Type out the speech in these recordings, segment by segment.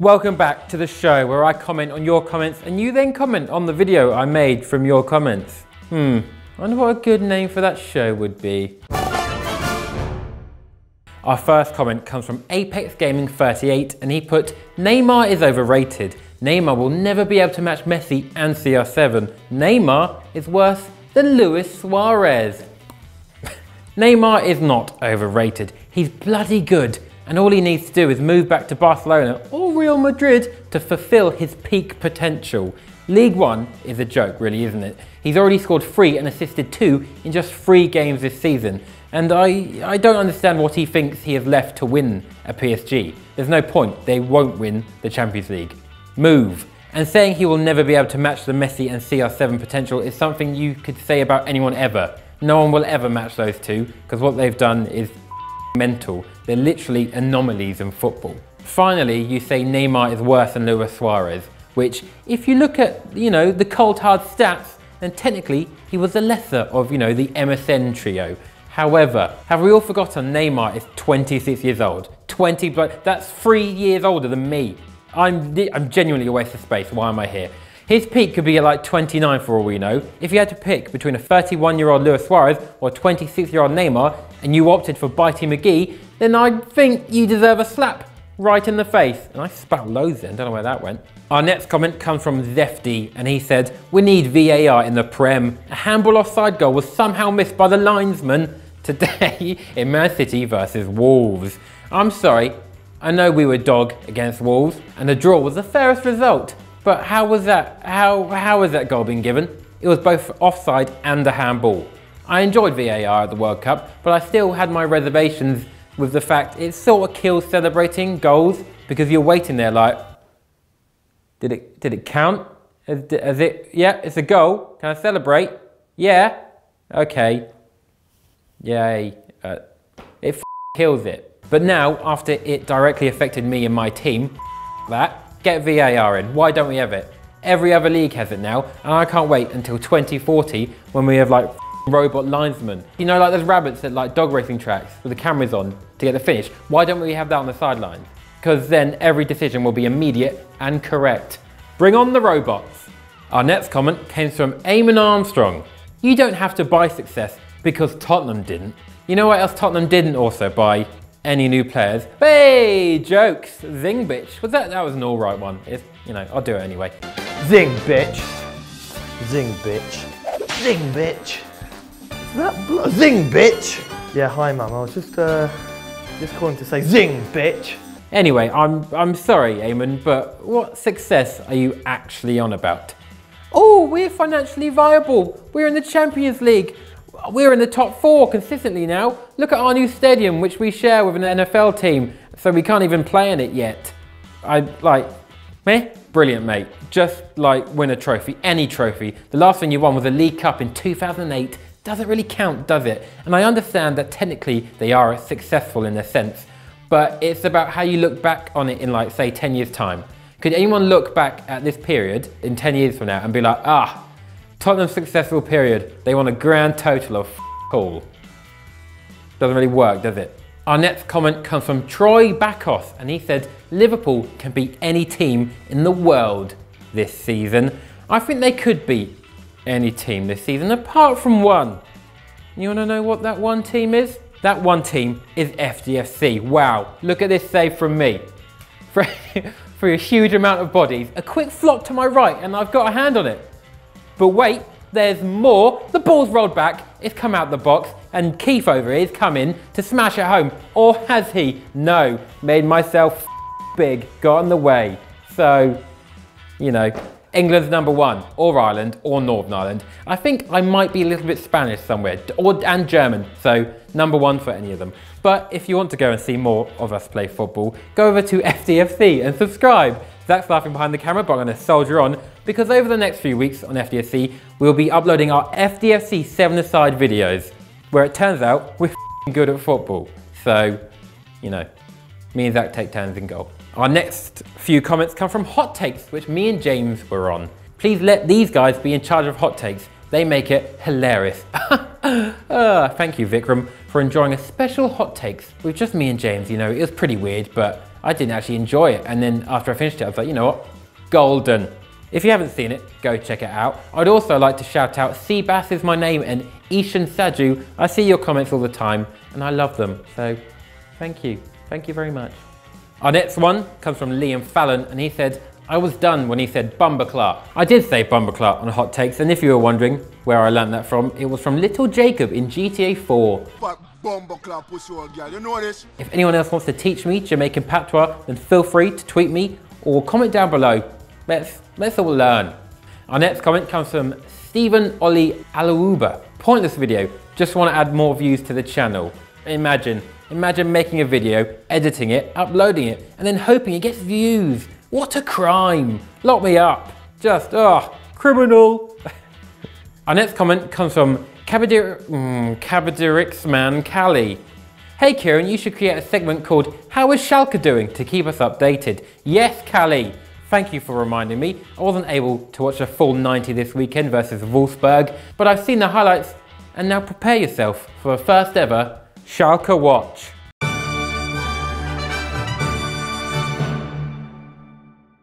Welcome back to the show where I comment on your comments and you then comment on the video I made from your comments. I wonder what a good name for that show would be. Our first comment comes from Apex Gaming 38 and he put, Neymar is overrated. Neymar will never be able to match Messi and CR7. Neymar is worse than Luis Suarez. Neymar is not overrated. He's bloody good. And all he needs to do is move back to Barcelona or Real Madrid to fulfill his peak potential. League One is a joke, really, isn't it? He's already scored 3 and assisted 2 in just 3 games this season. And I don't understand what he thinks he has left to win at PSG. There's no point, they won't win the Champions League. Move. And saying he will never be able to match the Messi and CR7 potential is something you could say about anyone ever. No one will ever match those two, because what they've done is mental. They're literally anomalies in football. Finally, you say Neymar is worse than Luis Suarez, which if you look at, the cold hard stats, then technically he was the lesser of, the MSN trio. However, have we all forgotten Neymar is 26 years old? That's 3 years older than me. I'm genuinely a waste of space. Why am I here? His peak could be at like 29 for all we know. If you had to pick between a 31-year-old Luis Suarez or a 26-year-old Neymar, and you opted for Bitey McGee, then I think you deserve a slap right in the face. And I spat loads then, don't know where that went. Our next comment comes from Lefty, and he said, we need VAR in the Prem. A handball offside goal was somehow missed by the linesman today in Man City versus Wolves. I'm sorry, I know we were dog against Wolves, and the draw was the fairest result. But how was that? How has that goal been given? It was both offside and a handball. I enjoyed VAR at the World Cup, but I still had my reservations with the fact it sort of kills celebrating goals because you're waiting there like, did it count? Yeah, it's a goal. Can I celebrate? Yeah. Okay. Yay. It kills it. But now, after it directly affected me and my team, get VAR in. Why don't we have it? Every other league has it now, and I can't wait until 2040 when we have like robot linesmen. Like those rabbits at like dog racing tracks with the cameras on to get the finish. Why don't we have that on the sidelines? Because then every decision will be immediate and correct. Bring on the robots. Our next comment came from Eamon Armstrong. You don't have to buy success because Tottenham didn't. You know what else Tottenham didn't also buy? Any new players? Hey, jokes. Zing bitch. That was an alright one. I'll do it anyway. Zing bitch. Zing bitch. Zing bitch. Zing bitch. Yeah, hi mum. I was just calling to say zing bitch. Anyway, I'm sorry, Eamon, but what success are you actually on about? Oh, we're financially viable. We're in the Champions League. We're in the top 4 consistently now. Look at our new stadium, which we share with an NFL team, so we can't even play in it yet. Brilliant, mate. Just win a trophy, any trophy. The last thing you won was a League Cup in 2008. Doesn't really count, does it? And I understand that technically they are successful in a sense, but it's about how you look back on it in say 10 years time. Could anyone look back at this period in 10 years from now and be like, Tottenham's successful period, they won a grand total of all. Doesn't really work, does it? Our next comment comes from Troy Bakos, and he said, Liverpool can beat any team in the world this season. I think they could beat any team this season, apart from one. You wanna know what that one team is? That one team is FDFC. Wow, look at this save from me. For a huge amount of bodies, a quick flop to my right, and I've got a hand on it. But wait, there's more. The ball's rolled back, it's come out the box, and Keith over here is come in to smash it home. Or has he? No, made myself big, got in the way. So, England's #1, or Ireland, or Northern Ireland. I think I might be a little bit Spanish somewhere, and German, so #1 for any of them. But if you want to go and see more of us play football, go over to FDFC and subscribe. Zach's laughing behind the camera, but I'm going to soldier on, because over the next few weeks on FDFC, we'll be uploading our FDFC 7-a-side videos, where it turns out we're good at football. So, me and Zach take turns in goal. Our next few comments come from Hot Takes, which me and James were on. Please let these guys be in charge of Hot Takes. They make it hilarious. Thank you, Vikram, for enjoying a special Hot Takes with just me and James. It was pretty weird, but I didn't actually enjoy it. And then after I finished it, I was like, you know what? Golden. If you haven't seen it, go check it out. I'd also like to shout out Seabass is my name and Ishan Saju. I see your comments all the time and I love them. So thank you. Thank you very much. Our next one comes from Liam Fallon and he said, I was done when he said Bumbleclaw. I did say Bumbleclaw on Hot Takes, and if you were wondering where I learned that from, it was from Little Jacob in GTA 4. Bumbleclaw pussy old girl, you know this? If anyone else wants to teach me Jamaican patois, then feel free to tweet me or comment down below. Let's all learn. Our next comment comes from Stephen Ollie Alouba. Pointless video, just want to add more views to the channel. Imagine making a video, editing it, uploading it, and then hoping it gets views. What a crime! Lock me up. Just, criminal. Our next comment comes from Cabadirixman Cali. Hey Kieran, you should create a segment called How is Schalke doing to keep us updated. Yes, Cali. Thank you for reminding me. I wasn't able to watch a full 90 this weekend versus Wolfsburg, but I've seen the highlights and now prepare yourself for a first ever Schalke watch.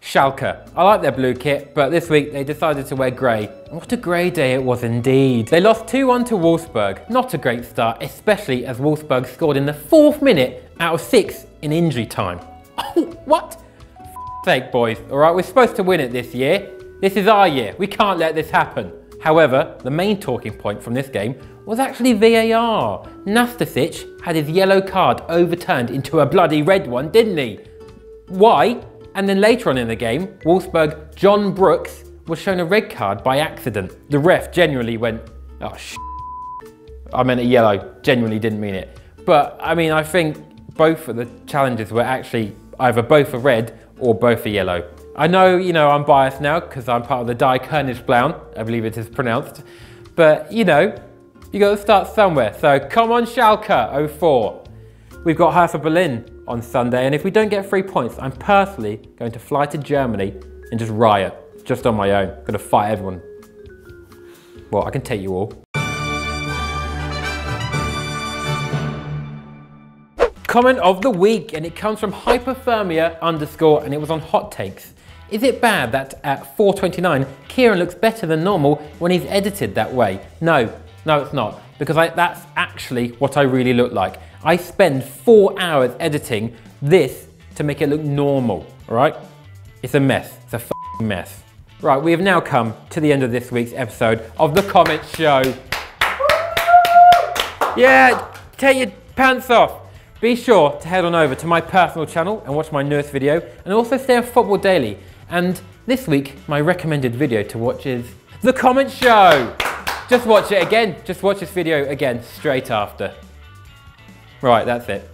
Schalke. I like their blue kit, but this week they decided to wear grey. What a grey day it was indeed. They lost 2-1 to Wolfsburg. Not a great start, especially as Wolfsburg scored in the 4th minute out of 6 in injury time. Oh, what? Sake, boys. All right, we're supposed to win it this year. This is our year. We can't let this happen. However, the main talking point from this game was actually VAR. Nastasic had his yellow card overturned into a bloody red one, didn't he? Why? And then later on in the game, Wolfsburg John Brooks was shown a red card by accident. The ref genuinely went, oh I meant a yellow, genuinely didn't mean it. But I mean, I think both of the challenges were actually either both a red or both a yellow. I know, I'm biased now because I'm part of the Die Königsblauen, I believe it is pronounced. But, you got to start somewhere. So come on Schalke 04. We've got Hertha Berlin on Sunday, and if we don't get 3 points, I'm personally going to fly to Germany and just riot, just on my own. I'm going to fight everyone. Well, I can take you all. Comment of the week, and it comes from hypothermia_, and it was on Hot Takes. Is it bad that at 4:29, Kieran looks better than normal when he's edited that way? No, it's not, because that's actually what I really look like. I spend 4 hours editing this to make it look normal, all right? It's a mess, it's a f***ing mess. Right, we have now come to the end of this week's episode of The Comment Show. Yeah, take your pants off. Be sure to head on over to my personal channel and watch my newest video, and also stay on Football Daily. And this week, my recommended video to watch is The Comment Show. Just watch it again. Just watch this video again straight after. Right, that's it.